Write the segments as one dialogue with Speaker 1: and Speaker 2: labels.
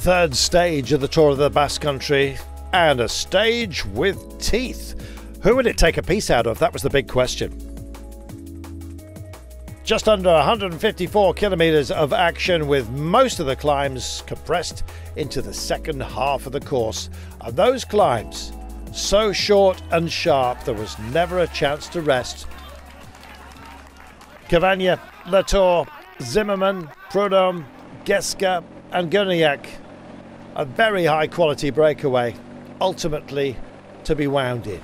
Speaker 1: third stage of the Tour of the Basque Country, and a stage with teeth. Who would it take a piece out of? That was the big question. Just under 154 kilometres of action, with most of the climbs compressed into the second half of the course. And those climbs, so short and sharp, there was never a chance to rest. Cavagna, Latour, Zimmermann, Prudhomme, Geska and Gurniak. A very high quality breakaway, ultimately to be wound in.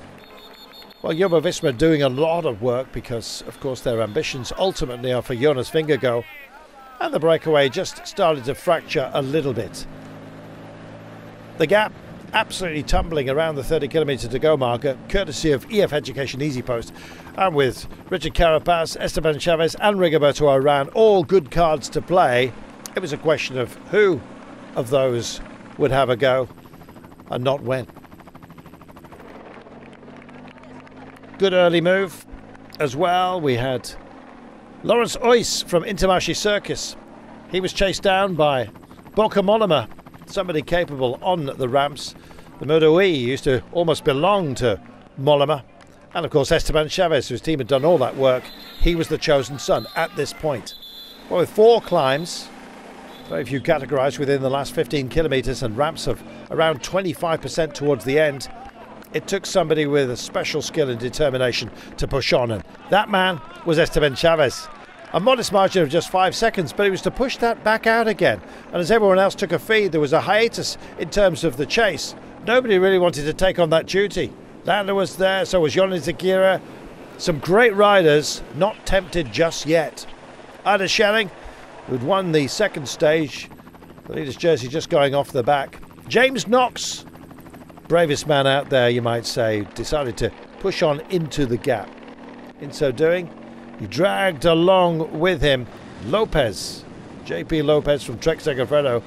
Speaker 1: Well, Jumbo-Visma doing a lot of work because, of course, their ambitions ultimately are for Jonas Vingegaard, and the breakaway just started to fracture a little bit. The gap absolutely tumbling around the 30 kilometre to go marker, courtesy of EF Education Easy Post, and with Richard Carapaz, Esteban Chavez and Rigoberto Urán all good cards to play, it was a question of who of those would have a go and not when. Good early move as well. We had Laurens Oijs from Intermarché Circus. He was chased down by Bauke Mollema, somebody capable on the ramps. The Moto E used to almost belong to Mollema. And of course Esteban Chavez, whose team had done all that work. He was the chosen son at this point. Well, with 4 climbs, very few categorised within the last 15 kilometres, and ramps of around 25% towards the end, it took somebody with a special skill and determination to push on, and that man was Esteban Chavez. A modest margin of just 5 seconds, but it was to push that back out again. And as everyone else took a feed, there was a hiatus in terms of the chase. Nobody really wanted to take on that duty. Landa was there, so was Jonas Vingegaard. Some great riders, not tempted just yet. Ida Schelling, who'd won the second stage, the leader's jersey just going off the back. James Knox, bravest man out there, you might say, decided to push on into the gap. In so doing, he dragged along with him Lopez, JP Lopez from Trek Segafredo,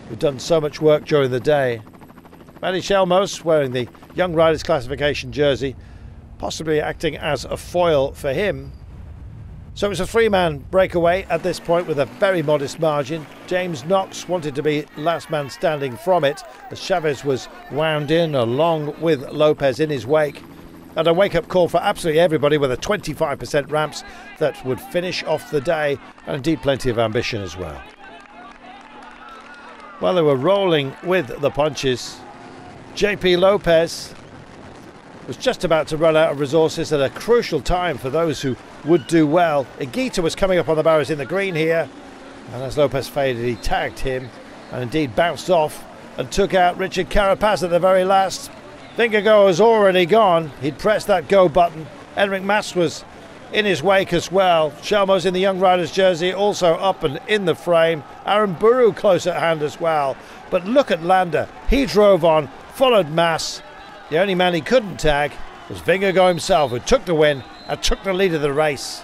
Speaker 1: who'd done so much work during the day. Manny Chelmos wearing the Young Riders Classification jersey, possibly acting as a foil for him. So it was a 3-man breakaway at this point with a very modest margin. James Knox wanted to be last man standing from it as Chavez was wound in along with Lopez in his wake. And a wake-up call for absolutely everybody with a 25% ramps that would finish off the day, and indeed plenty of ambition as well. Well, they were rolling with the punches. JP Lopez was just about to run out of resources at a crucial time for those who would do well. Higuita was coming up on the barriers in the green here, and as Lopez faded, he tagged him and indeed bounced off and took out Richard Carapaz at the very last. Vingegaard was already gone. He'd pressed that go button. Enric Mas was in his wake as well. Chelmos in the Young Riders jersey also up and in the frame. Aaron Buru close at hand as well. But look at Landa. He drove on, followed Mas. The only man he couldn't tag was Vingegaard himself, who took the win and took the lead of the race.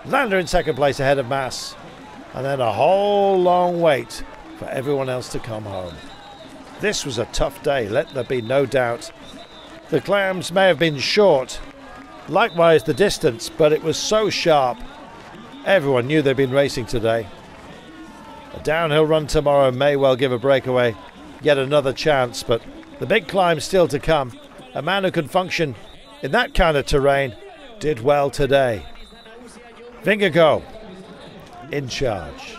Speaker 1: Landa in second place ahead of Mas. And then a whole long wait for everyone else to come home. This was a tough day, let there be no doubt. The climbs may have been short, likewise the distance, but it was so sharp. Everyone knew they'd been racing today. A downhill run tomorrow may well give a breakaway yet another chance, but the big climb still to come. A man who can function in that kind of terrain did well today. Vingegaard in charge.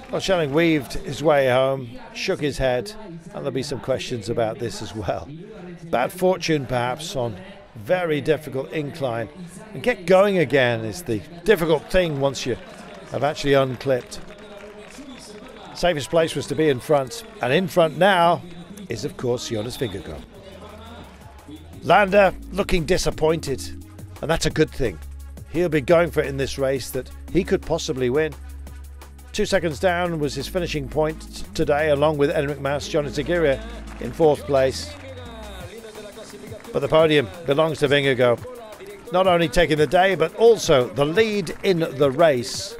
Speaker 1: Well, Schelling weaved his way home, shook his head, and there'll be some questions about this as well. Bad fortune perhaps on very difficult incline. And get going again is the difficult thing once you have actually unclipped. Safest place was to be in front, and in front now is of course Jonas Vingegaard. Landa looking disappointed, and that's a good thing. He'll be going for it in this race that he could possibly win. 2 seconds down was his finishing point today, along with Enric Mas. Jonas Vingegaard in 4th place. But the podium belongs to Vingegaard. Not only taking the day, but also the lead in the race.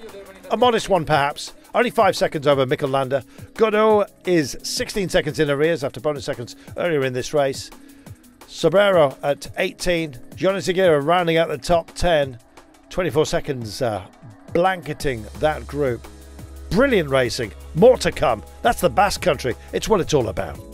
Speaker 1: A modest one perhaps. Only 5 seconds over Mikel Landa. Godot is 16 seconds in arrears after bonus seconds earlier in this race. Sobrero at 18. Jonas Vingegaard rounding out the top 10. 24 seconds blanketing that group. Brilliant racing. More to come. That's the Basque Country. It's what it's all about.